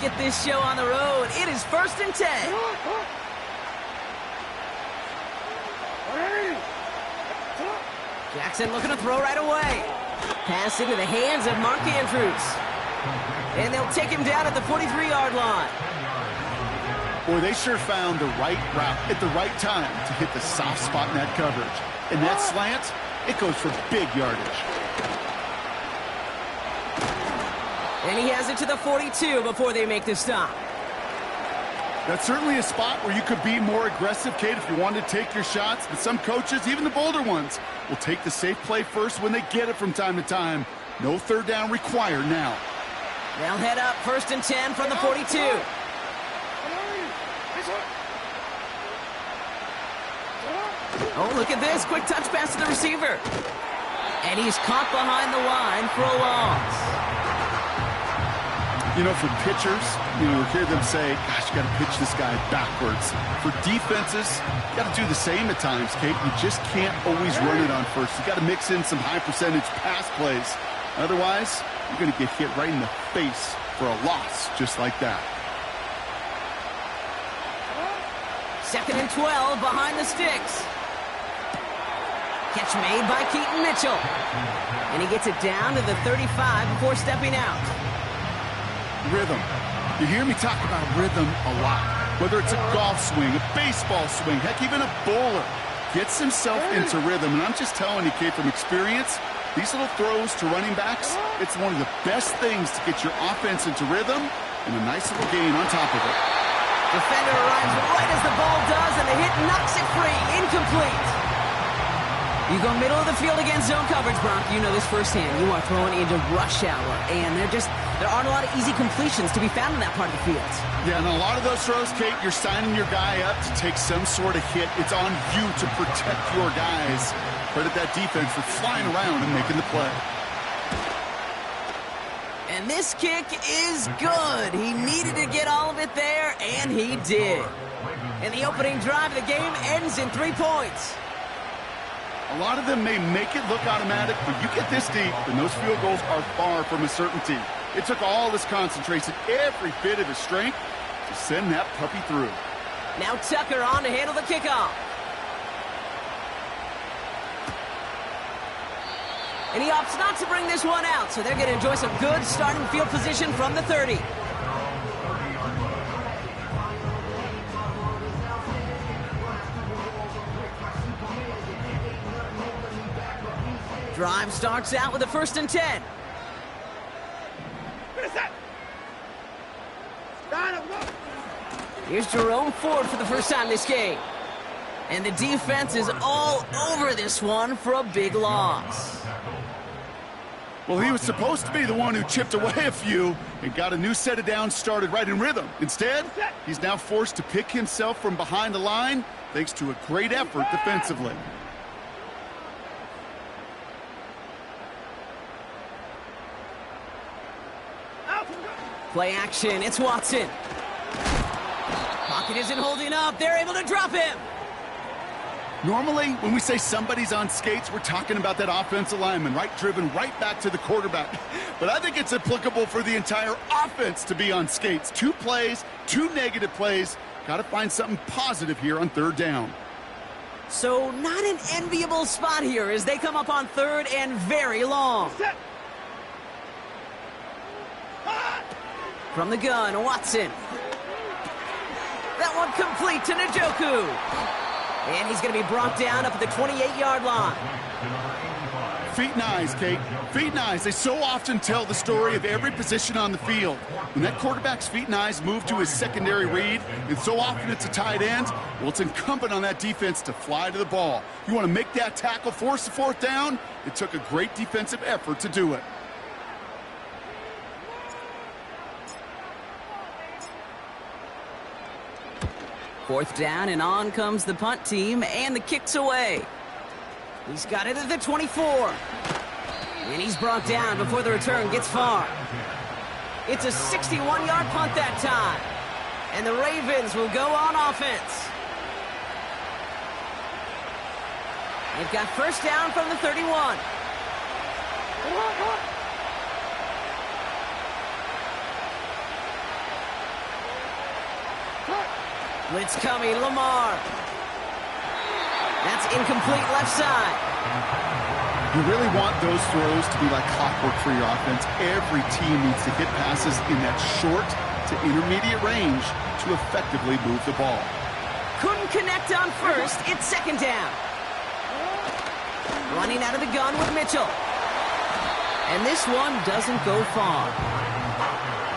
Get this show on the road. It is 1st and 10. Jackson looking to throw right away. Pass into the hands of Mark Andrews. And they'll take him down at the 43-yard line. Boy, they sure found the right route at the right time to hit the soft spot in that coverage. And that slant, it goes for big yardage. And he has it to the 42 before they make the stop. That's certainly a spot where you could be more aggressive, Kate, if you wanted to take your shots. But some coaches, even the bolder ones, will take the safe play first when they get it from time to time. No third down required now. They'll head up 1st and 10 from the 42. Oh, look at this. Quick touch pass to the receiver. And he's caught behind the line for a loss. You know, for pitchers, you hear them say, gosh, you got to pitch this guy backwards. For defenses, you got to do the same at times, Kate. You just can't always run it on first. You got to mix in some high-percentage pass plays. Otherwise, you're going to get hit right in the face for a loss just like that. 2nd and 12 behind the sticks. Catch made by Keaton Mitchell. And he gets it down to the 35 before stepping out. Rhythm. You hear me talk about rhythm a lot. Whether it's a golf swing, a baseball swing, heck, even a bowler gets himself into rhythm. And I'm just telling you, Kate, from experience, these little throws to running backs, it's one of the best things to get your offense into rhythm and a nice little gain on top of it. Defender arrives right as the ball does, and the hit knocks it free. Incomplete. You go middle of the field against zone coverage, Bronk. You know this firsthand. You are throwing into rush hour, and there aren't a lot of easy completions to be found in that part of the field. Yeah, and a lot of those throws, Kate, you're signing your guy up to take some sort of hit. It's on you to protect your guys. Credit that defense for flying around and making the play. And this kick is good. He needed to get all of it there, and he did. And the opening drive of the game ends in 3 points. A lot of them may make it look automatic, but you get this deep, and those field goals are far from a certainty. It took all his concentration, every bit of his strength, to send that puppy through. Now Tucker on to handle the kickoff. And he opts not to bring this one out, so they're going to enjoy some good starting field position from the 30. Drive starts out with a 1st and 10. Here's Jerome Ford for the first time this game. And the defense is all over this one for a big loss. Well, he was supposed to be the one who chipped away a few and got a new set of downs started right in rhythm. Instead, he's now forced to pick himself from behind the line thanks to a great effort defensively. Play action, it's Watson. Pocket isn't holding up, they're able to drop him. Normally, when we say somebody's on skates, we're talking about that offensive lineman, right? Driven right back to the quarterback. But I think it's applicable for the entire offense to be on skates. 2 plays, 2 negative plays. Got to find something positive here on 3rd down. So not an enviable spot here as they come up on 3rd and very long. From the gun, Watson. That one complete to Njoku. And he's going to be brought down up at the 28-yard line. Feet and eyes, Kate. Feet and eyes. They so often tell the story of every position on the field. When that quarterback's feet and eyes move to his secondary read, and so often it's a tight end, well, it's incumbent on that defense to fly to the ball. You want to make that tackle, force the 4th down? It took a great defensive effort to do it. Fourth down, and on comes the punt team, and the kick's away. He's got it at the 24. And he's brought down before the return gets far. It's a 61-yard punt that time. And the Ravens will go on offense. They've got 1st down from the 31. Blitz coming, Lamar. That's incomplete left side. You really want those throws to be like clockwork for your offense. Every team needs to hit passes in that short to intermediate range to effectively move the ball. Couldn't connect on first. It's second down. Running out of the gun with Mitchell. And this one doesn't go far.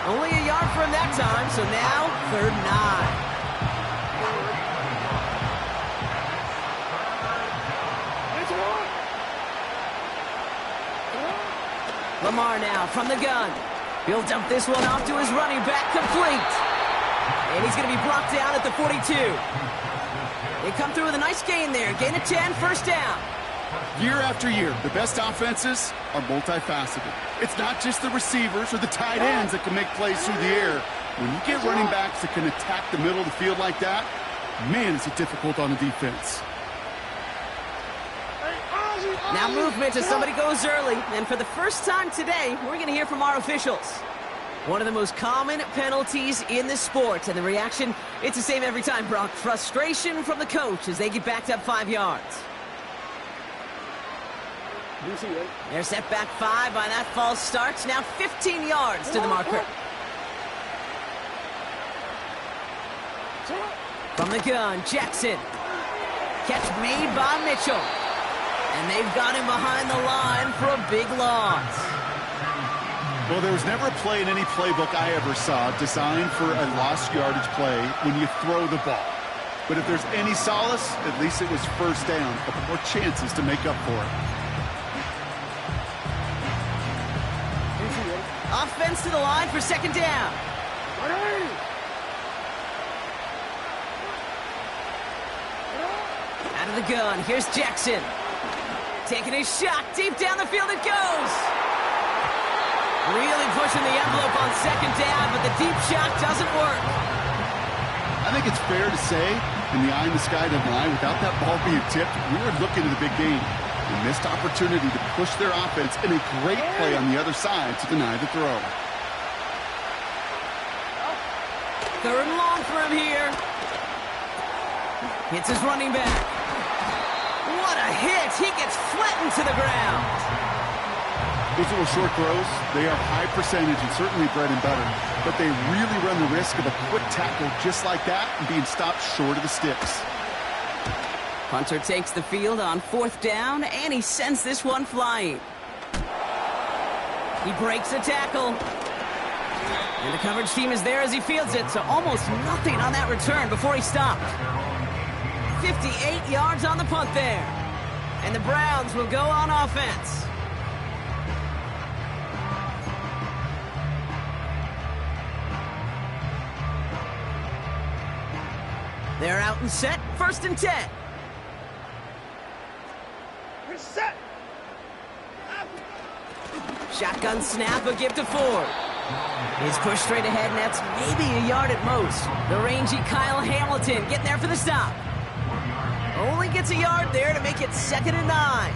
Only a yard from that time, so now 3rd and 9. Lamar now from the gun. He'll dump this one off to his running back, complete. And he's going to be brought down at the 42. They come through with a nice gain there. Gain of 10, first down. Year after year, the best offenses are multifaceted. It's not just the receivers or the tight ends that can make plays through the air. When you get running backs that can attack the middle of the field like that, man, is it difficult on the defense. Now movement as somebody goes early. And for the first time today, we're going to hear from our officials. One of the most common penalties in the sport. And the reaction, it's the same every time, Brock. Frustration from the coach as they get backed up 5 yards. They're set back 5 by that false start. Now 15 yards to the marker. From the gun, Jackson. Catch made by Mitchell. And they've got him behind the line for a big loss. Well, there was never a play in any playbook I ever saw designed for a lost yardage play when you throw the ball. But if there's any solace, at least it was first down. A couple more chances to make up for it. Offense to the line for second down. Out of the gun, here's Jackson. Taking a shot, deep down the field it goes. Really pushing the envelope on second down, but the deep shot doesn't work. I think it's fair to say, in the eye in the sky line, without that ball being tipped, we were looking at a big game. A missed opportunity to push their offense and a great play on the other side to deny the throw. 3rd and long for him here. Hits his running back. What a hit! He gets flattened to the ground. Those little short throws, they are high percentage and certainly bread and butter, but they really run the risk of a quick tackle just like that and being stopped short of the sticks. Hunter takes the field on 4th down, and he sends this one flying. He breaks a tackle. And the coverage team is there as he fields it, so almost nothing on that return before he stopped. 58 yards on the punt there. And the Browns will go on offense. They're out and set, 1st and 10. We're set. Shotgun snap, a give to Ford. He's pushed straight ahead, and that's maybe a yard at most. The rangy Kyle Hamilton getting there for the stop. Only gets a yard there to make it 2nd and 9.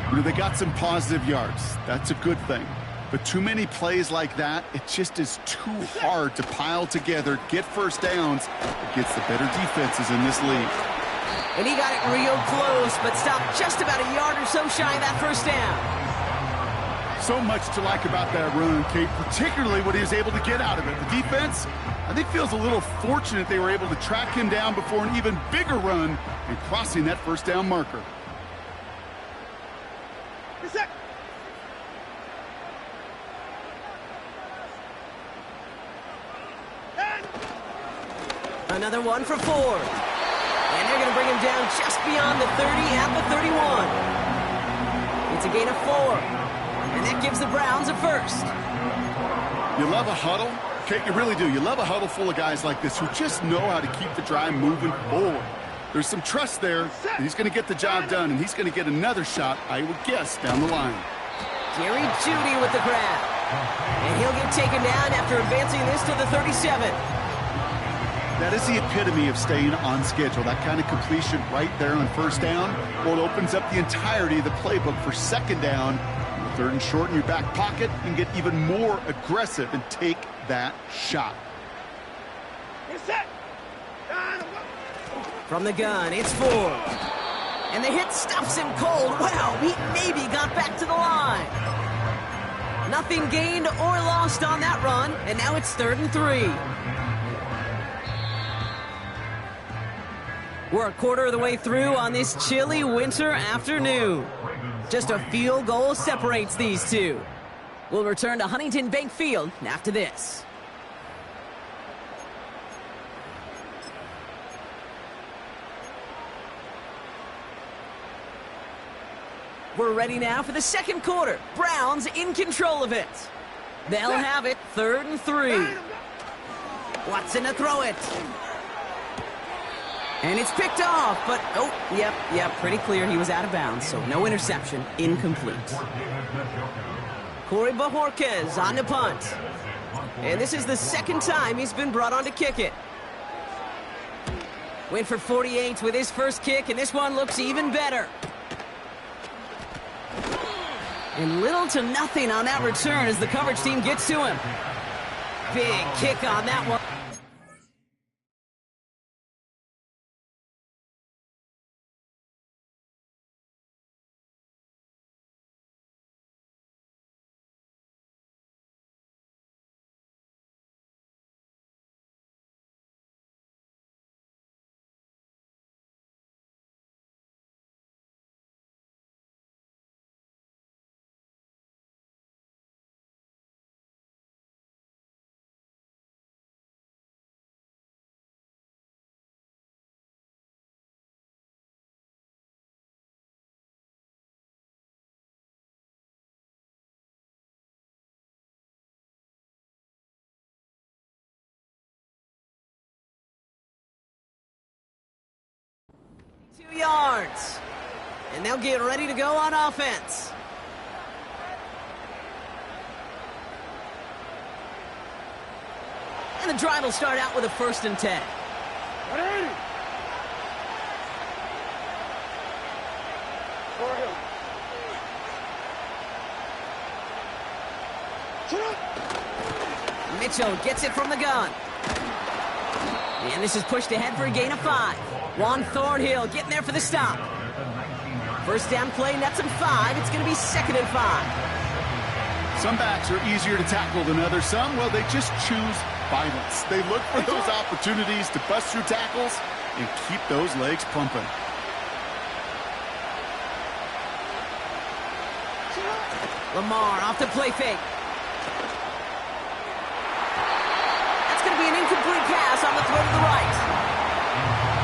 You know, they got some positive yards. That's a good thing. But too many plays like that, it just is too hard to pile together, get first downs against the better defenses in this league. And he got it real close, but stopped just about a yard or so shy of that first down. So much to like about that run, Kate, particularly what he was able to get out of it. The defense, I think, feels a little fortunate they were able to track him down before an even bigger run and crossing that first down marker. Reset. Another one for Ford. And they're going to bring him down just beyond the 30 at the 31. It's a gain of 4. And that gives the Browns a first. You love a huddle? Kate, you really do. You love a huddle full of guys like this who just know how to keep the drive moving forward. There's some trust there. He's going to get the job done, and he's going to get another shot, I would guess, down the line. Jerry Jeudy with the grab. And he'll get taken down after advancing this to the 37. That is the epitome of staying on schedule. That kind of completion right there on first down. Well, it opens up the entirety of the playbook for second down. 3rd and short in your back pocket and get even more aggressive and take that shot. Reset. From the gun, it's Ford. And the hit stops him cold. Wow, he maybe got back to the line. Nothing gained or lost on that run, and now it's 3rd and 3. We're a quarter of the way through on this chilly winter afternoon. Just a field goal separates these two. We'll return to Huntington Bank Field after this. We're ready now for the second quarter. Browns in control of it. They'll have it 3rd and 3. Watson to throw it. And it's picked off, but, oh, yep, pretty clear he was out of bounds, so no interception, incomplete. Corey Bajorquez on the punt. And this is the second time he's been brought on to kick it. Went for 48 with his first kick, and this one looks even better. And little to nothing on that return as the coverage team gets to him. Big kick on that one. Yards. And they'll get ready to go on offense. And the drive will start out with a 1st and 10. Mitchell gets it from the gun. And this is pushed ahead for a gain of 5. Juan Thornhill getting there for the stop. First down play, nets him 5. It's going to be 2nd and 5. Some backs are easier to tackle than others. Some, well, they just choose violence. They look for those opportunities to bust through tackles and keep those legs pumping. Lamar off the play fake. That's going to be an incomplete pass on the throw to the right.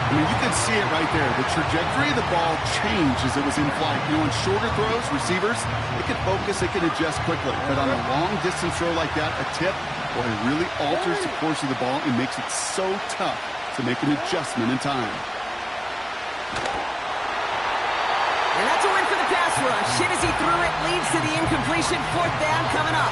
I mean, you can see it right there. The trajectory of the ball changed as it was in flight. You know, on shorter throws, receivers, they can focus, they can adjust quickly. But on a long-distance throw like that, a tip, well, it really alters the course of the ball and makes it so tough to make an adjustment in time. And that's a win for the pass rush. Hit as he threw it, leads to the incompletion. 4th down coming up.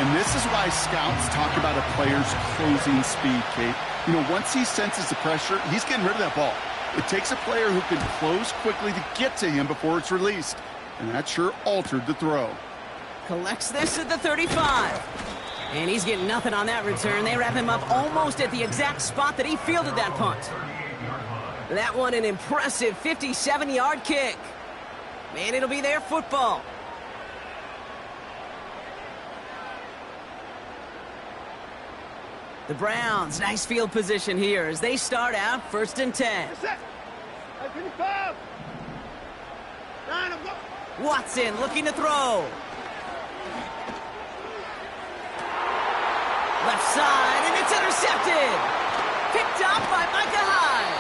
And this is why scouts talk about a player's closing speed, Kate. You know, once he senses the pressure, he's getting rid of that ball. It takes a player who can close quickly to get to him before it's released. And that sure altered the throw. Collects this at the 35. And he's getting nothing on that return. They wrap him up almost at the exact spot that he fielded that punt. That one an impressive 57-yard kick. Man, it'll be their football. The Browns, nice field position here as they start out 1st and 10. Watson looking to throw. Left side, and it's intercepted. Picked up by Micah Hyde.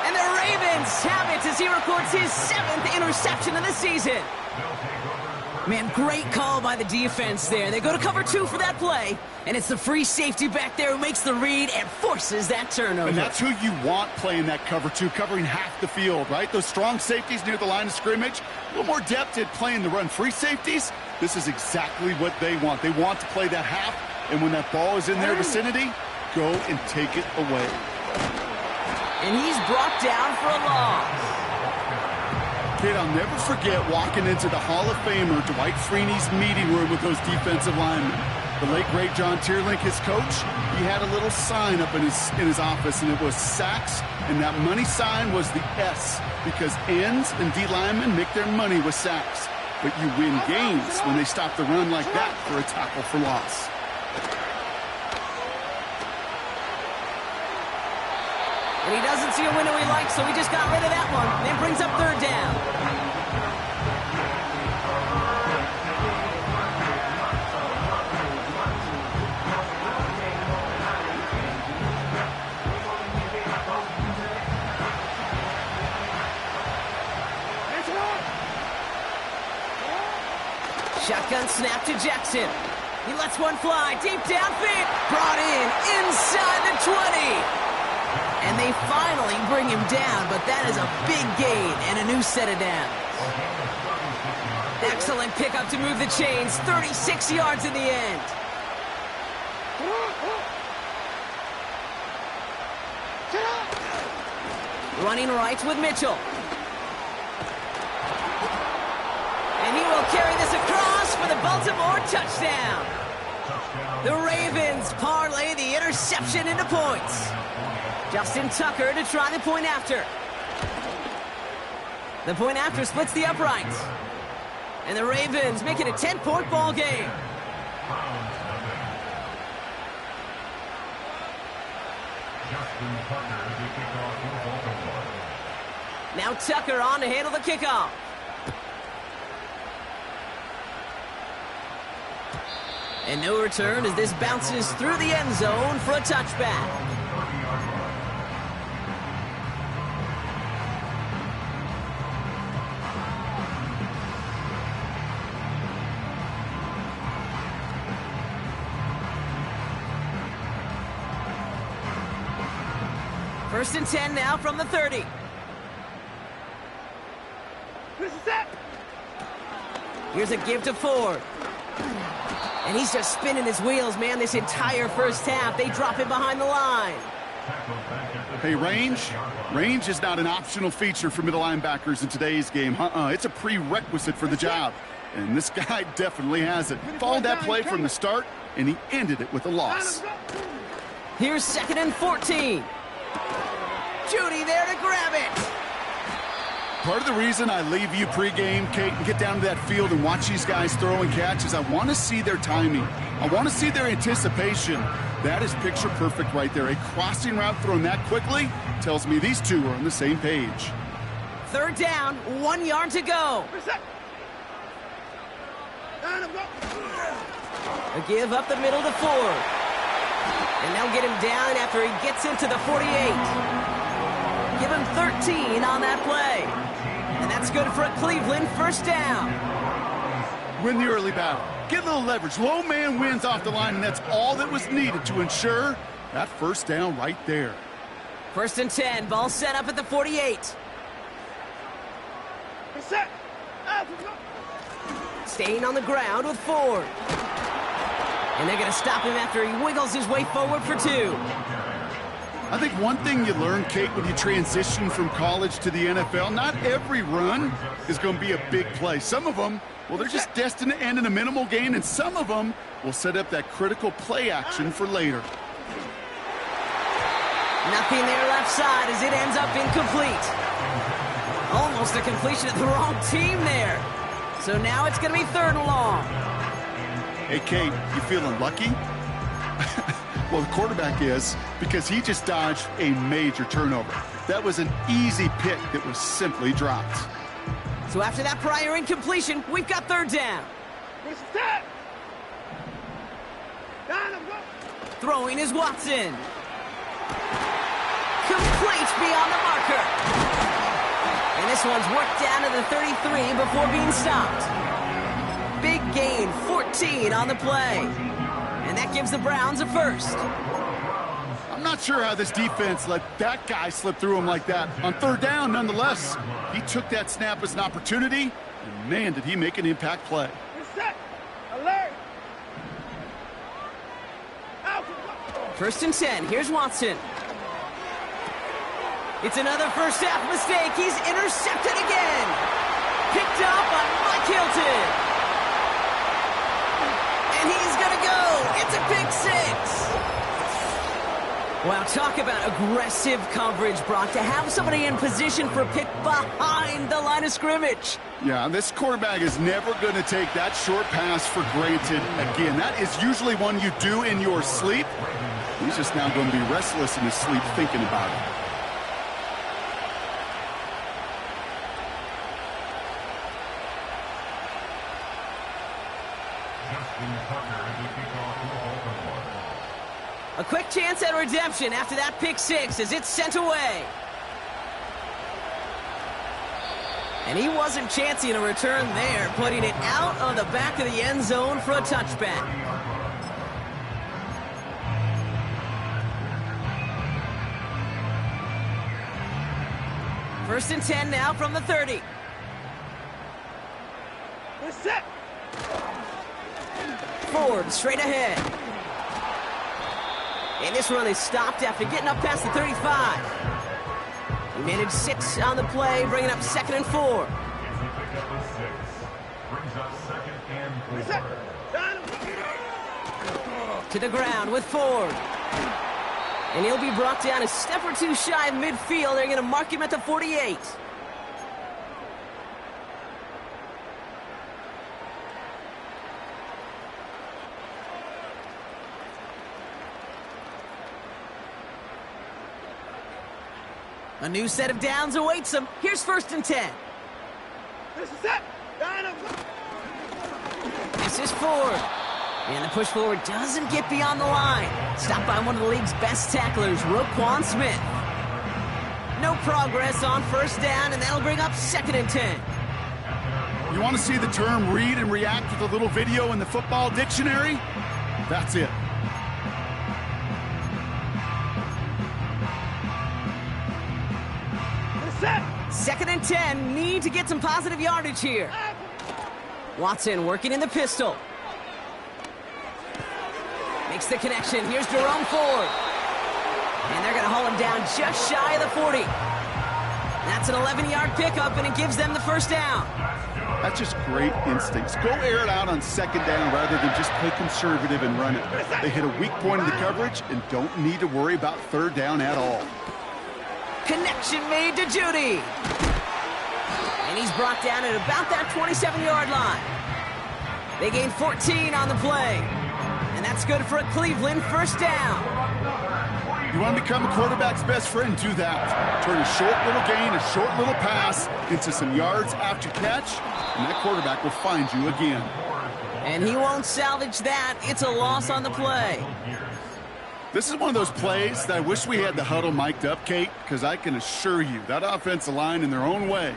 And the Ravens have it as he records his 7th interception of the season. Man, great call by the defense there. They go to cover 2 for that play, and it's the free safety back there who makes the read and forces that turnover. And that's who you want playing that cover 2, covering half the field, right? Those strong safeties near the line of scrimmage, a little more depth at playing the run. Free safeties, this is exactly what they want. They want to play that half, and when that ball is in their vicinity, go and take it away. And he's brought down for a loss. Kid, I'll never forget walking into the Hall of Famer Dwight Freeney's meeting room with those defensive linemen. The late, great John Tierlink, his coach, he had a little sign up in his office, and it was sacks, and that money sign was the S, because ends and D linemen make their money with sacks. But you win games when they stop the run like that for a tackle for loss. And he doesn't see a window he likes, so he just got rid of that one. And brings up third down. Shotgun snap to Jackson. He lets one fly deep downfield. Brought in inside the 20. And they finally bring him down, but that is a big gain and a new set of downs. Excellent pickup to move the chains. 36 yards in the end. Running right with Mitchell. And he will carry this across for the Baltimore touchdown. The Ravens parlay the interception into points. Justin Tucker to try the point after. The point after splits the uprights. And the Ravens make it a 10-point ball game. Now Tucker on to handle the kickoff. And no return as this bounces through the end zone for a touchback. First and 10 now from the 30. Here's a give to Ford. And he's just spinning his wheels, man, this entire first half. They drop him behind the line. Hey, range is not an optional feature for middle linebackers in today's game. It's a prerequisite for the job. And this guy definitely has it. Followed that play from the start, and he ended it with a loss. Here's 2nd and 14. Judy there to grab it. Part of the reason I leave you pregame, Kate, and get down to that field and watch these guys throw and catch is I want to see their timing. I want to see their anticipation. That is picture perfect right there. A crossing route thrown that quickly tells me these two are on the same page. Third down, 1 yard to go. A give up the middle to Ford. And they'll get him down after he gets into the 48. Give him 13 on that play. And that's good for a Cleveland first down. Win the early battle. Get a little leverage. Low man wins off the line, and that's all that was needed to ensure that first down right there. First and 10. Ball set up at the 48. Staying on the ground with Ford. And they're going to stop him after he wiggles his way forward for 2. I think one thing you learn, Kate, when you transition from college to the NFL, not every run is going to be a big play. Some of them, well, they're just destined to end in a minimal gain, and some of them will set up that critical play action for later. Nothing there left side as it ends up incomplete. Almost a completion of the wrong team there. So now it's going to be 3rd and long. Hey, Kate, you feeling lucky? Well, the quarterback is, because he just dodged a major turnover. That was an easy pick that was simply dropped. So after that prior incompletion, we've got 3rd down. Throwing is Watson. Complete beyond the marker. And this one's worked down to the 33 before being stopped. Big gain, 14 on the play. And that gives the Browns a first. I'm not sure how this defense let that guy slip through him like that. On 3rd down, nonetheless, he took that snap as an opportunity, and man, did he make an impact play. Alert. First and 10. Here's Watson. It's another first half mistake. He's intercepted again. Picked up by Mike Hilton. And he's going to go! It's a pick six! Wow, talk about aggressive coverage, Brock, to have somebody in position for a pick behind the line of scrimmage. Yeah, this quarterback is never going to take that short pass for granted again. That is usually one you do in your sleep. He's just now going to be restless in his sleep thinking about it. A quick chance at redemption after that pick six as it's sent away. And he wasn't chancing a return there, putting it out on the back of the end zone for a touchback. First and 10 now from the 30. We're set. Ford straight ahead. And this run is stopped after getting up past the 35. He managed 6 on the play, bringing up 2nd and 4. We're set. Down. To the ground with Ford. And he'll be brought down a step or two shy of midfield. They're going to mark him at the 48. A new set of downs awaits him. Here's 1st and 10. This is set. Down. This is Ford. And the push forward doesn't get beyond the line. Stopped by one of the league's best tacklers, Roquan Smith. No progress on 1st down, and that'll bring up 2nd and 10. You want to see the term read and react with a little video in the football dictionary? That's it. We're set. 2nd and 10, need to get some positive yardage here. Watson working in the pistol. Makes the connection. Here's Jerome Ford. And they're going to haul him down just shy of the 40. That's an 11-yard pickup, and it gives them the 1st down. That's just great instincts. Go air it out on 2nd down rather than just play conservative and run it. They hit a weak point in the coverage and don't need to worry about 3rd down at all. Connection made to Judy. And he's brought down at about that 27-yard line. They gain 14 on the play. And that's good for a Cleveland 1st down. You want to become a quarterback's best friend, do that. Turn a short little gain, a short little pass into some yards after catch, and that quarterback will find you again. And he won't salvage that. It's a loss on the play. This is one of those plays that I wish we had the huddle mic'd up, Kate, because I can assure you that offensive line in their own way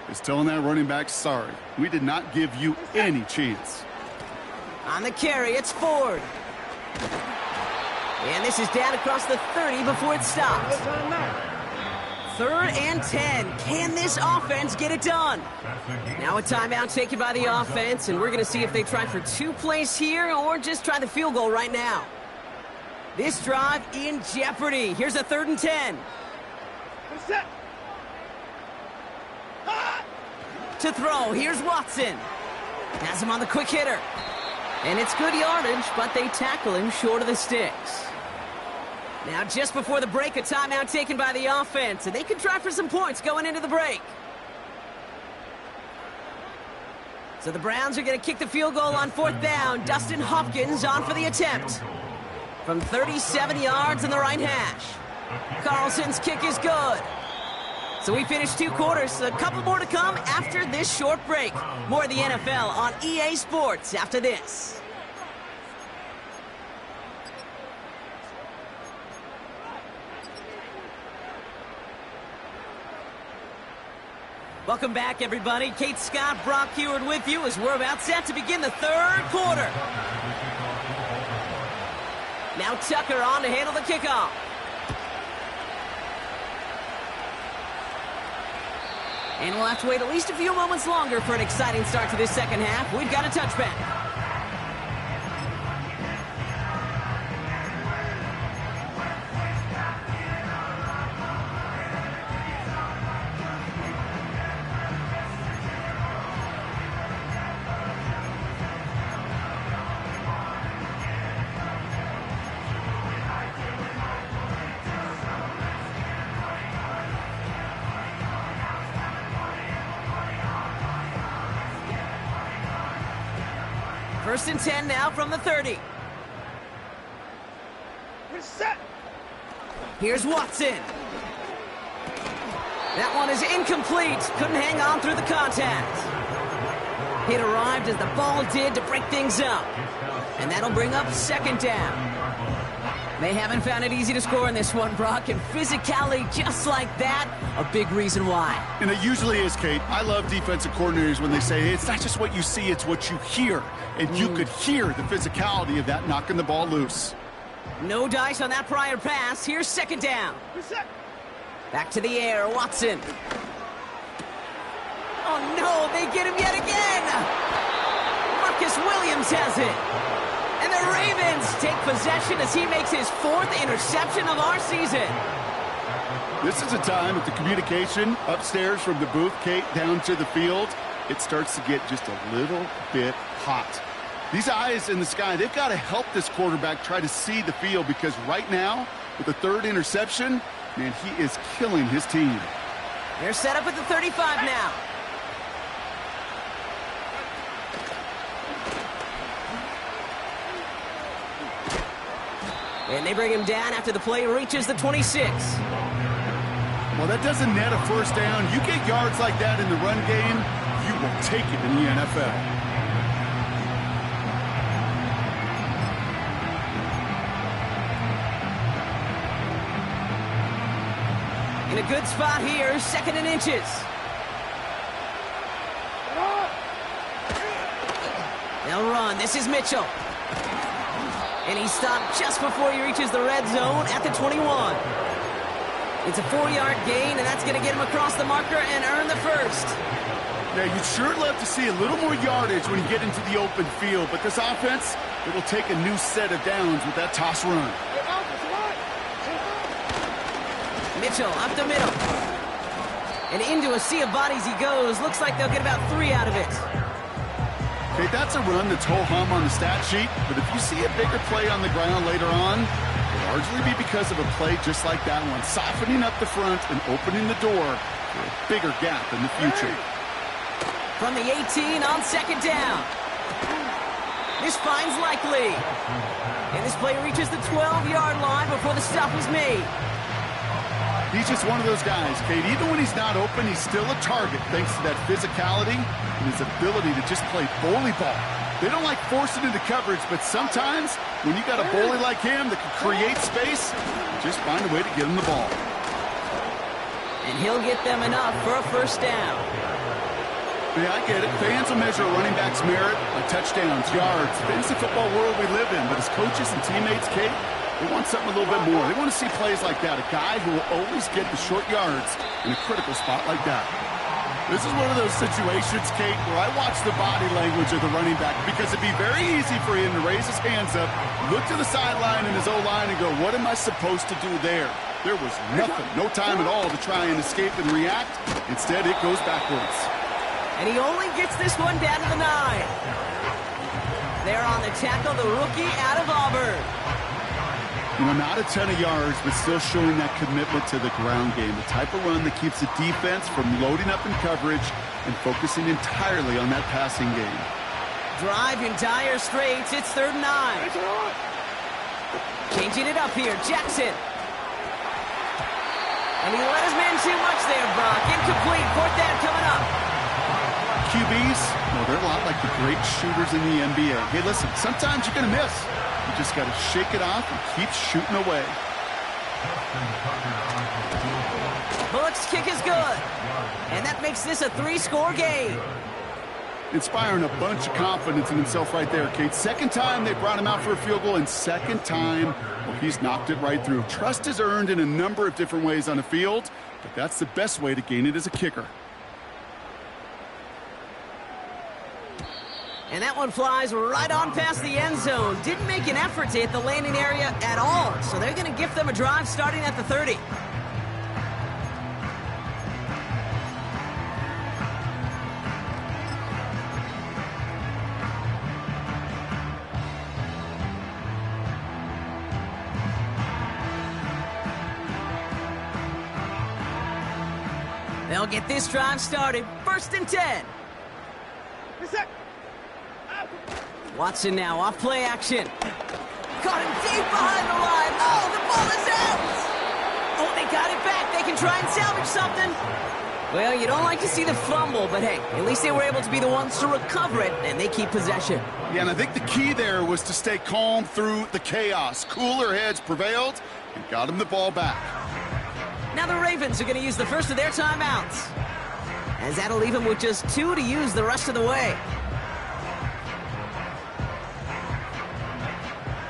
is telling that running back, sorry, we did not give you any chance. On the carry, it's Ford. And this is down across the 30 before it stops. 3rd and 10. Can this offense get it done? Now a timeout taken by the offense, and we're going to see if they try for 2 plays here or just try the field goal right now. This drive in jeopardy. Here's a 3rd and 10. We're set. To throw, here's Watson. Has him on the quick hitter. And it's good yardage, but they tackle him short of the sticks. Now, just before the break, a timeout taken by the offense, and they can try for some points going into the break. So the Browns are going to kick the field goal on 4th down. Dustin Hopkins on for the attempt. From 37 yards in the right hash. Carlson's kick is good. So we finished 2 quarters. A couple more to come after this short break. More of the NFL on EA Sports after this. Welcome back, everybody. Kate Scott, Brock Huard with you as we're about set to begin the 3rd quarter. Now Tucker on to handle the kickoff. And we'll have to wait at least a few moments longer for an exciting start to this 2nd half. We've got a touchback. First and 10 now from the 30. Reset. Here's Watson. That one is incomplete. Couldn't hang on through the contact. Hit arrived as the ball did to break things up. And that'll bring up second down. They haven't found it easy to score in this one, Brock, and physicality just like that, a big reason why. And it usually is, Kate. I love defensive coordinators when they say, hey, it's not just what you see, it's what you hear. And you could hear the physicality of that knocking the ball loose. No dice on that prior pass. Here's second down. Reset. Back to the air, Watson. Oh, no, they get him yet again. Marcus Williams has it. And the Ravens take possession as he makes his 4th interception of our season. This is a time that the communication upstairs from the booth, Kate, down to the field, it starts to get just a little bit hot. These eyes in the sky, they've got to help this quarterback try to see the field, because right now, with the 3rd interception, man, he is killing his team. They're set up at the 35 now. And they bring him down after the play reaches the 26. Well, that doesn't net a first down. You get yards like that in the run game, you will take it in the NFL. In a good spot here, 2nd and inches. They'll run. This is Mitchell. And he stopped just before he reaches the red zone at the 21. It's a 4-yard gain, and that's going to get him across the marker and earn the first. Now, you'd sure love to see a little more yardage when you get into the open field, but this offense, it'll take a new set of downs with that toss run. Mitchell up the middle. And into a sea of bodies he goes. Looks like they'll get about 3 out of it. Okay, that's a run that's ho-hum on the stat sheet, but if you see a bigger play on the ground later on, it'll largely be because of a play just like that one, softening up the front and opening the door for a bigger gap in the future. From the 18 on 2nd down. This finds Likely. And this play reaches the 12-yard line before the stop is made. He's just one of those guys, Kate. Even when he's not open, he's still a target thanks to that physicality and his ability to just play bully ball. They don't like forcing into coverage, but sometimes when you got a bully like him that can create space, just find a way to get him the ball. And he'll get them enough for a first down. Yeah, I get it. Fans will measure a running back's merit by touchdowns, yards, fantasy football world we live in. But as coaches and teammates, Kate, they want something a little bit more. They want to see plays like that. A guy who will always get the short yards in a critical spot like that. This is one of those situations, Kate, where I watch the body language of the running back, because it'd be very easy for him to raise his hands up, look to the sideline in his O-line and go, what am I supposed to do there? There was nothing, no time at all to try and escape and react. Instead, it goes backwards. And he only gets this one down to the 9. There on the tackle, the rookie out of Auburn. You know, not a ton of yards, but still showing that commitment to the ground game. The type of run that keeps the defense from loading up in coverage and focusing entirely on that passing game. Drive in dire straits. It's 3rd and 9. Changing it up here. Jackson. And he let his man too much there, Brock. Incomplete. 4th down coming up. QBs, well, they're a lot like the great shooters in the NBA. Hey, listen, sometimes you're going to miss. You just got to shake it off and keep shooting away. Bullock's kick is good. And that makes this a 3-score game. Inspiring a bunch of confidence in himself right there, Kate. 2nd time they brought him out for a field goal, and 2nd time, well, he's knocked it right through. Trust is earned in a number of different ways on the field, but that's the best way to gain it as a kicker. And that one flies right on past the end zone. Didn't make an effort to hit the landing area at all. So they're going to gift them a drive starting at the 30. They'll get this drive started. 1st and 10. Reset. Watson now off play action. Got him deep behind the line. Oh, the ball is out. Oh, they got it back. They can try and salvage something. Well, you don't like to see the fumble, but hey, at least they were able to be the ones to recover it, and they keep possession. Yeah, and I think the key there was to stay calm through the chaos. Cooler heads prevailed and got him the ball back. Now the Ravens are going to use the first of their timeouts, as that'll leave them with just 2 to use the rest of the way.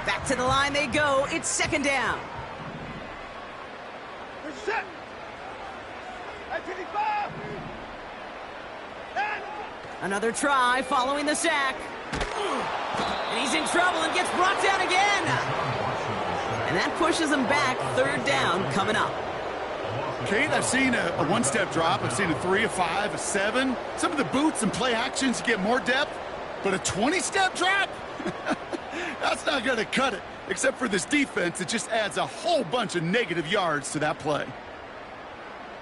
Back to the line they go. It's second down. This is it. At 25. And Another try following the sack. And he's in trouble and gets brought down again. And that pushes him back. Third down coming up. Kate, I've seen a one-step drop. I've seen a 3, a 5, a 7. Some of the boots and play actions get more depth, but a 20-step drop? That's not going to cut it. Except for this defense, it just adds a whole bunch of negative yards to that play.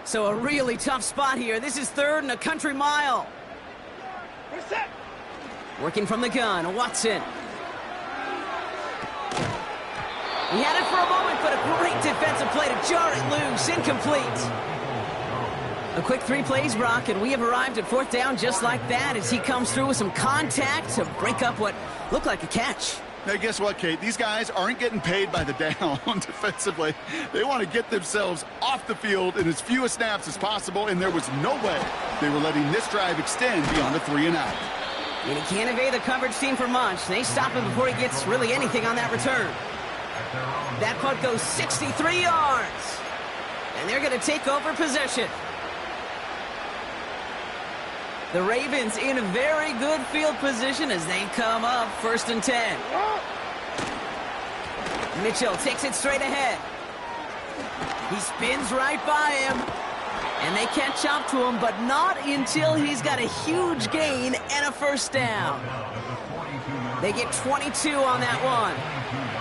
So a really tough spot here. This is third and a country mile. we're set. Working from the gun, Watson. He had it for a moment, but a great defensive play to jar it loose. Incomplete. A quick 3 plays, Brock, and we have arrived at fourth down just like that as he comes through with some contact to break up what looked like a catch. Now, guess what, Kate? These guys aren't getting paid by the down defensively. They want to get themselves off the field in as few snaps as possible, and there was no way they were letting this drive extend beyond a 3 and out. And he can't evade the coverage team for much. They stop him before he gets really anything on that return. That punt goes 63 yards. And they're going to take over possession. The Ravens in a very good field position as they come up first and 10. Mitchell takes it straight ahead. He spins right by him. And they catch up to him, but not until he's got a huge gain and a first down. They get 22 on that one.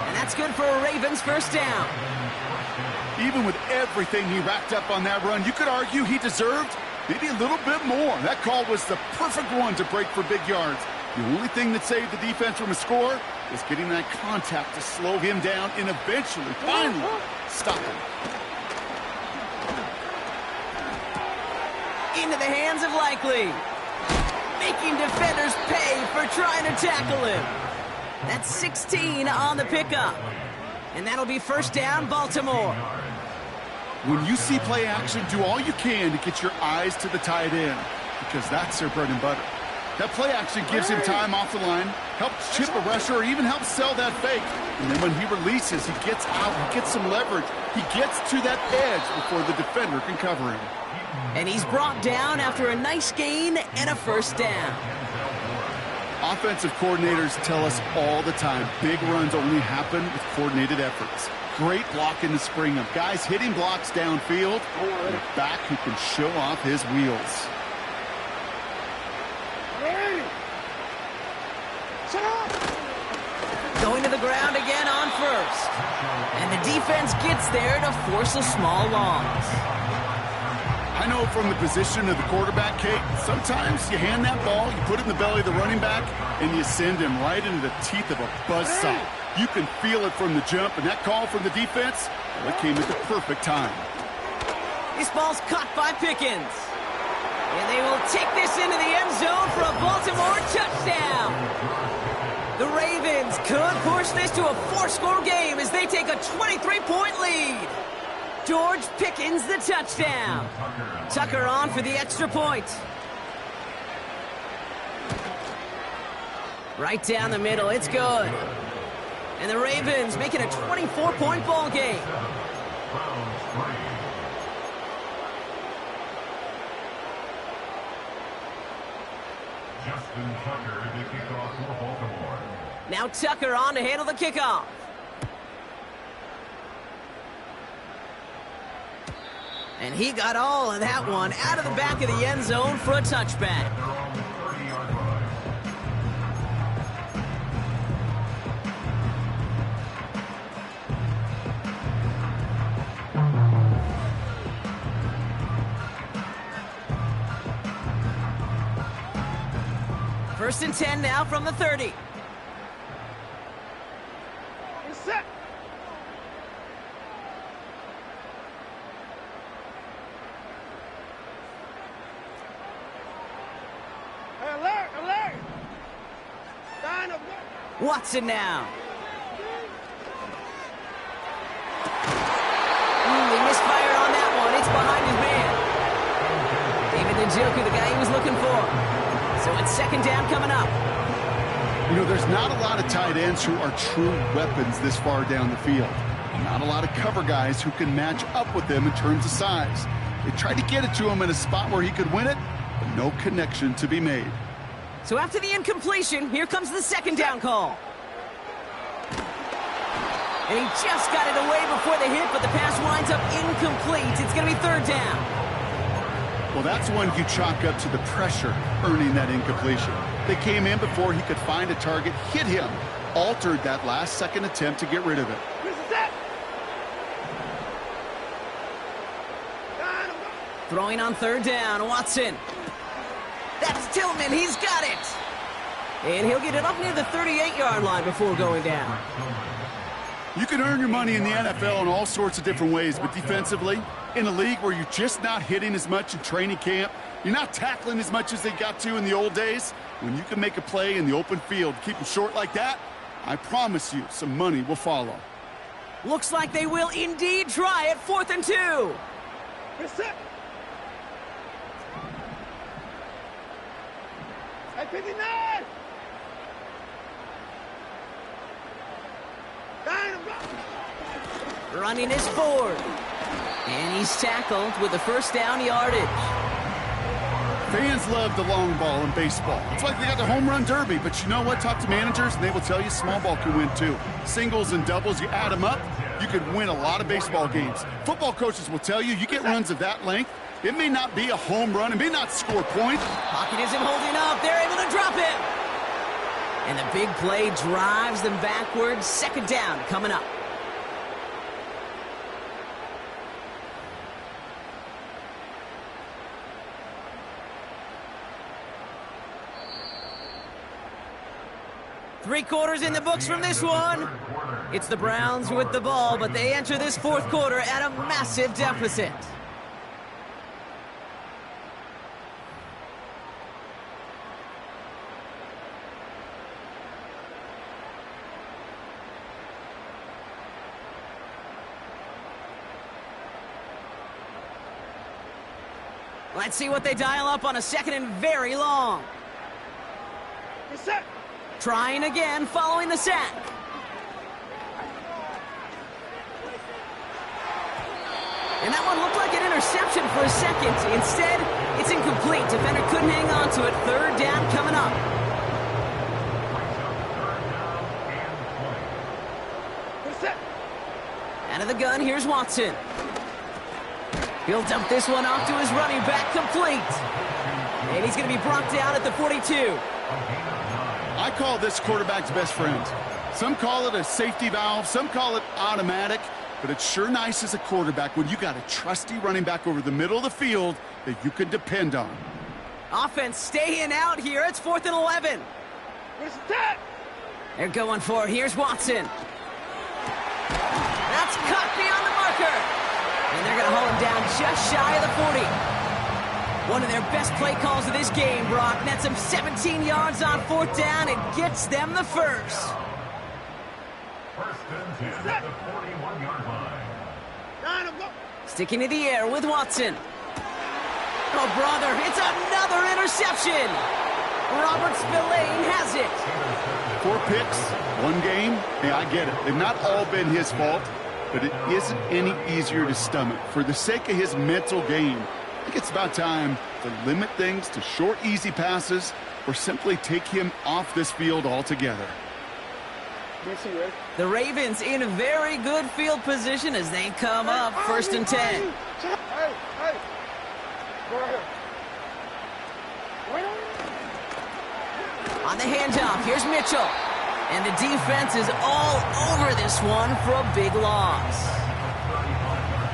And that's good for a Ravens first down. Even with everything he racked up on that run, you could argue he deserved maybe a little bit more. That call was the perfect one to break for big yards. The only thing that saved the defense from a score is getting that contact to slow him down and eventually, finally, stop him. Into the hands of Likely. Making defenders pay for trying to tackle him. That's 16 on the pickup. And that'll be first down, Baltimore. When you see play action, do all you can to get your eyes to the tight end, because that's their bread and butter. That play action gives him time off the line, helps chip a rusher, or even helps sell that fake. And then when he releases, he gets out, he gets some leverage. He gets to that edge before the defender can cover him. And he's brought down after a nice gain and a first down. Offensive coordinators tell us all the time, big runs only happen with coordinated efforts. Great block in the spring of guys hitting blocks downfield, and a back who can show off his wheels. Ready. Shut up. Going to the ground again on first. And the defense gets there to force a small loss. I know from the position of the quarterback, Kate, sometimes you hand that ball, you put it in the belly of the running back, and you send him right into the teeth of a buzzsaw. You can feel it from the jump, and that call from the defense, well, it came at the perfect time. This ball's caught by Pickens. And they will take this into the end zone for a Baltimore touchdown. The Ravens could push this to a 4-score game as they take a 23-point lead. George Pickens the touchdown. Tucker on for the extra point. Right down the middle, it's good. And the Ravens make it a 24-point ball game. Justin Tucker to kick off for Baltimore. Now Tucker on to handle the kickoff. And he got all of that one out of the back of the end zone for a touchback. First and 10 now from the 30. Watson now. He misfired on that one. It's behind his man. David Njoku, the guy he was looking for. So it's second down coming up. You know, there's not a lot of tight ends who are true weapons this far down the field. Not a lot of cover guys who can match up with them in terms of size. They tried to get it to him in a spot where he could win it, but no connection to be made. So after the incompletion, here comes the second down call. And he just got it away before the hit, but the pass winds up incomplete. It's going to be third down. Well, that's one you chalk up to the pressure earning that incompletion. They came in before he could find a target, hit him, altered that last-second attempt to get rid of it. Throwing on third down, Watson. That's Tillman, he's got it. And he'll get it up near the 38-yard line before going down. You can earn your money in the NFL in all sorts of different ways, but defensively, in a league where you're just not hitting as much in training camp, you're not tackling as much as they got to in the old days, when you can make a play in the open field, keep them short like that, I promise you some money will follow. Looks like they will indeed try it, 4th and 2. Running is Ford. And he's tackled with the first down yardage. Fans love the long ball in baseball. It's like they got the home run derby, but you know what? Talk to managers, and they will tell you small ball can win too. Singles and doubles, you add them up, you could win a lot of baseball games. Football coaches will tell you, you get runs of that length, it may not be a home run, it may not score points. Pocket isn't holding up. They're able to drop him. And the big play drives them backwards. Second down coming up. Three quarters in the books from this one. It's the Browns with the ball, but they enter this fourth quarter at a massive deficit. Let's see what they dial up on a second and very long. Trying again following the sack. And that one looked like an interception for a second. Instead, it's incomplete. Defender couldn't hang on to it. Third down coming up. Out of the gun, here's Watson. He'll dump this one off to his running back, complete. And he's going to be brought down at the 42. I call this quarterback's best friend. Some call it a safety valve, some call it automatic, but it's sure nice as a quarterback when you got a trusty running back over the middle of the field that you can depend on. Offense staying out here. It's 4th and 11. They're going for it. Here's Watson. That's cut beyond the marker. And they're going to haul him down just shy of the 40. One of their best play calls of this game, Brock. Nets them 17 yards on 4th down and gets them the first. First and 10 at the 41-yard line. Sticking to the air with Watson. Oh, brother, it's another interception. Robert Spillane has it. 4 picks, 1 game. Hey, I get it. They've not all been his fault, but it isn't any easier to stomach. For the sake of his mental game, I think it's about time to limit things to short, easy passes or simply take him off this field altogether. The Ravens in a very good field position as they come up 1st and 10. On the handoff, here's Mitchell. And the defense is all over this one for a big loss.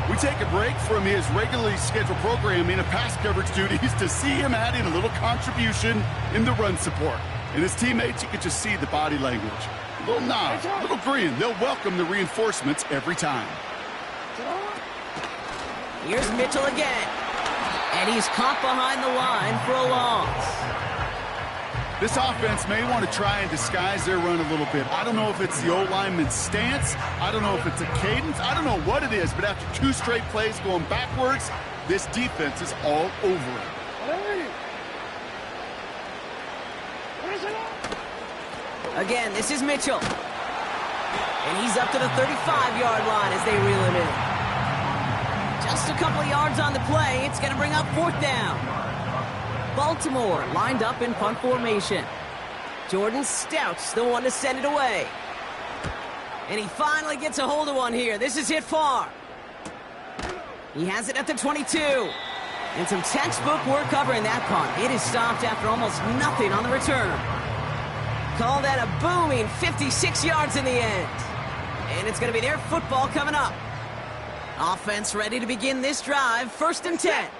We take a break from his regularly scheduled programming of pass coverage duties to see him adding a little contribution in the run support. And his teammates, you can just see the body language. A little nod, a little grin. They'll welcome the reinforcements every time. Here's Mitchell again. And he's caught behind the line for a loss. This offense may want to try and disguise their run a little bit. I don't know if it's the O-lineman's stance. I don't know if it's a cadence. I don't know what it is, but after 2 straight plays going backwards, this defense is all over it. Again, this is Mitchell. And he's up to the 35-yard line as they reel him in. Just a couple of yards on the play. It's going to bring up 4th down. Baltimore lined up in punt formation. Jordan Stout's the one to send it away. And he finally gets a hold of one here. This is hit far. He has it at the 22. And some textbook work covering that punt. It is stopped after almost nothing on the return. Call that a booming 56 yards in the end. And it's going to be their football coming up. Offense ready to begin this drive. 1st and 10.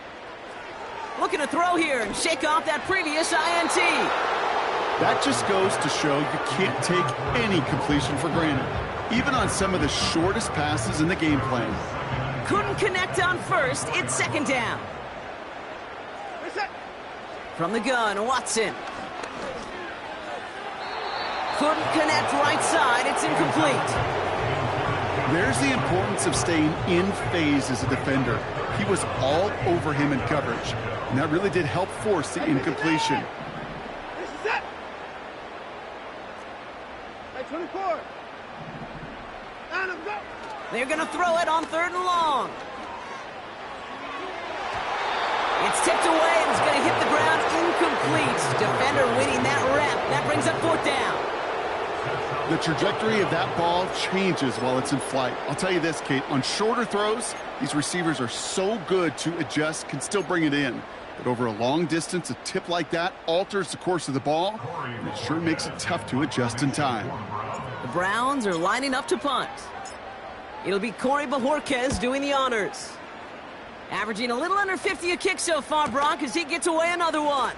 Looking to throw here and shake off that previous INT. That just goes to show you can't take any completion for granted, even on some of the shortest passes in the game plan. Couldn't connect on 1st. It's 2nd down. From the gun, Watson. Couldn't connect right side. It's incomplete. There's the importance of staying in phase as a defender. He was all over him in coverage, and that really did help force the incompletion. This is it. Hey, 24. And go. They're going to throw it on 3rd and long. It's tipped away and it's going to hit the ground incomplete. Defender winning that rep. That brings up 4th down. The trajectory of that ball changes while it's in flight. I'll tell you this, Kate, on shorter throws, these receivers are so good to adjust, can still bring it in. But over a long distance, a tip like that alters the course of the ball, and it sure makes it tough to adjust in time. The Browns are lining up to punt. It'll be Corey Bajorquez doing the honors. Averaging a little under 50 a kick so far, Brock, as he gets away another one.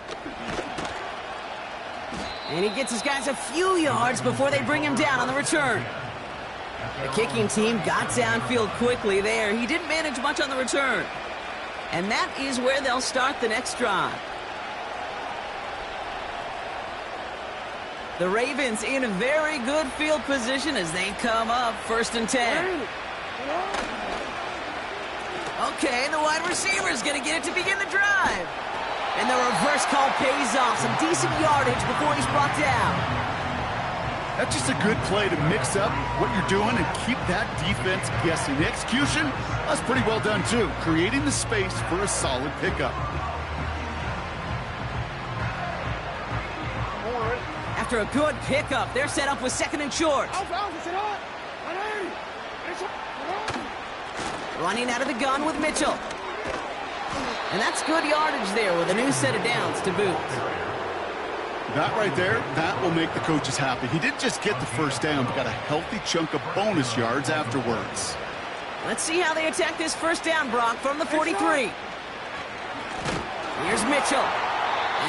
And he gets his guys a few yards before they bring him down on the return. The kicking team got downfield quickly there. He didn't manage much on the return. And that is where they'll start the next drive. The Ravens in a very good field position as they come up 1st and 10. Okay, the wide receiver's going to get it to begin the drive. And the reverse call pays off. Some decent yardage before he's brought down. That's just a good play to mix up what you're doing and keep that defense guessing. The execution, that's pretty well done too. Creating the space for a solid pickup. After a good pickup, they're set up with 2nd and short. Running out of the gun with Mitchell. And that's good yardage there with a new set of downs to boot. That right there, that will make the coaches happy. He didn't just get the 1st down, but got a healthy chunk of bonus yards afterwards. Let's see how they attack this 1st down, Brock, from the 43. Here's Mitchell.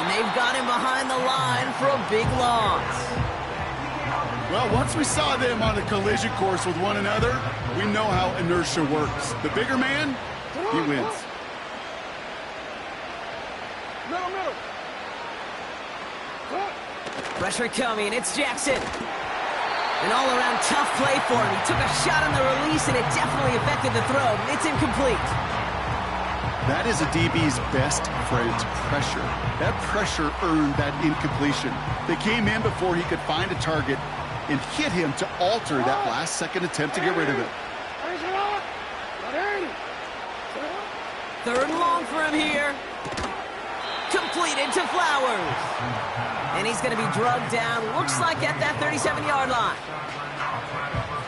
And they've got him behind the line for a big loss. Well, once we saw them on a collision course with one another, we know how inertia works. The bigger man, he wins. Middle. Pressure coming. It's Jackson. An all-around tough play for him. He took a shot on the release, and it definitely affected the throw. It's incomplete. That is a DB's best friend, pressure. That pressure earned that incompletion. They came in before he could find a target and hit him to alter that last-second attempt to get rid of it. 3rd and long for him here. Completed to Flowers. And he's going to be drugged down, looks like at that 37-yard line.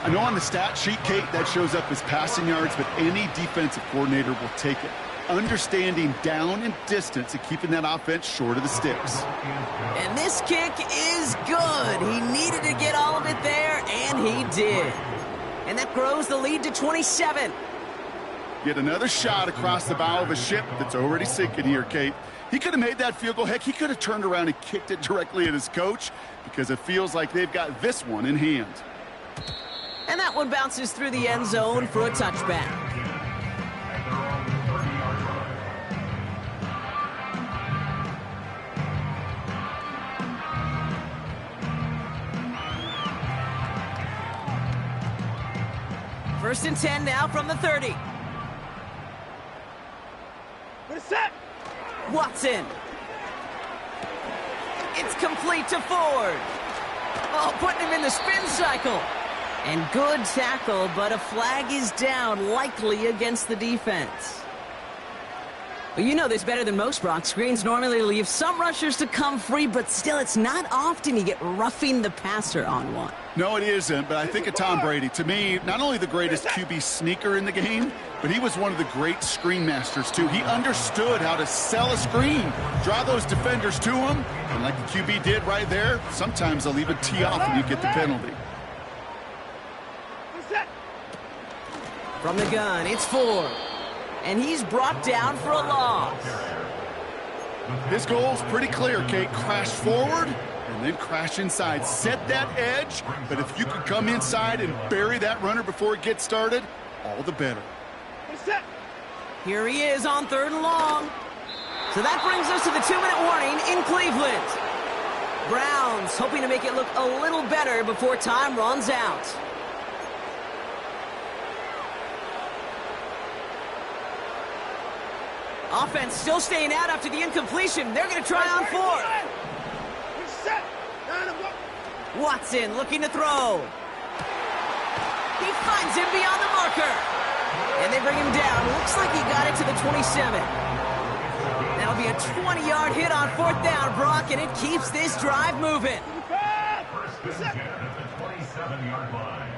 I know on the stat sheet, Kate, that shows up as passing yards, but any defensive coordinator will take it. Understanding down and distance and keeping that offense short of the sticks. And this kick is good. He needed to get all of it there, and he did. And that grows the lead to 27. Get another shot across the bow of a ship that's already sinking here, Kate. He could have made that field goal. Heck, he could have turned around and kicked it directly at his coach because it feels like they've got this one in hand. And that one bounces through the end zone for a touchback. First and 10 now from the 30. Good set. Watson. It's complete to Ford. Oh, putting him in the spin cycle. And good tackle, but a flag is down, likely against the defense. Well, you know this better than most, Brock. Screens normally leave some rushers to come free, but still, it's not often you get roughing the passer on one. No, it isn't, but I think of Tom Brady. To me, not only the greatest QB sneaker in the game, but he was one of the great screen masters, too. He understood how to sell a screen, draw those defenders to him, and like the QB did right there, sometimes they'll even tee off and you get the penalty. Good set. From the gun, it's Ford. And he's brought down for a loss. His goal's pretty clear, Kate. Crash forward and then crash inside. Set that edge, but if you could come inside and bury that runner before it gets started, all the better. Good set. Here he is on 3rd and long. So that brings us to the 2-minute warning in Cleveland. Browns hoping to make it look a little better before time runs out. Offense still staying out after the incompletion. They're going to try on 4th. Good set. Line him up. Watson looking to throw. He finds him beyond the marker. And they bring him down. Looks like he got it to the 27. That'll be a 20-yard hit on 4th down, Brock, and it keeps this drive moving. Good set. At the 27-yard line.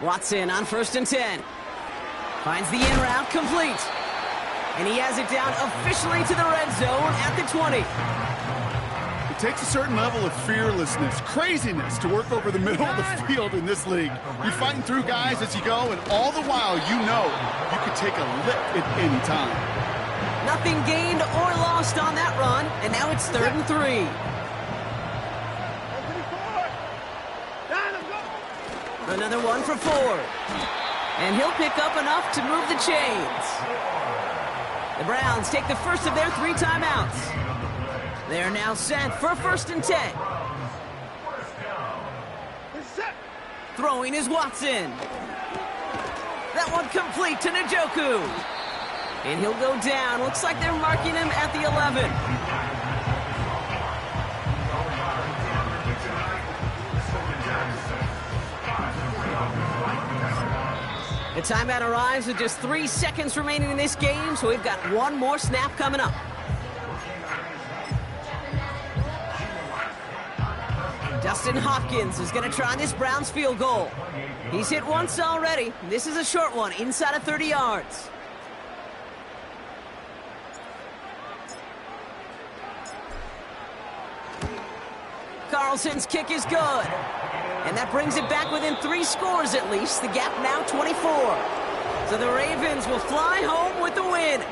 Watson on 1st and 10. Finds the in route complete. And he has it down officially to the red zone at the 20. It takes a certain level of fearlessness, craziness to work over the middle of the field in this league. You're fighting through guys as you go, and all the while you know you could take a lick at any time. Nothing gained or lost on that run, and now it's 3rd and 3. Another one for Ford. And he'll pick up enough to move the chains. The Browns take the first of their 3 timeouts. They are now set for 1st and 10. Throwing is Watson. That one complete to Njoku. And he'll go down. Looks like they're marking him at the 11. The timeout arrives with just 3 seconds remaining in this game, so we've got one more snap coming up. Dustin Hopkins is going to try this Browns field goal. He's hit once already. This is a short one, inside of 30 yards. Carlson's kick is good. And that brings it back within 3 scores at least. The gap now 24. So the Ravens will fly home with the win.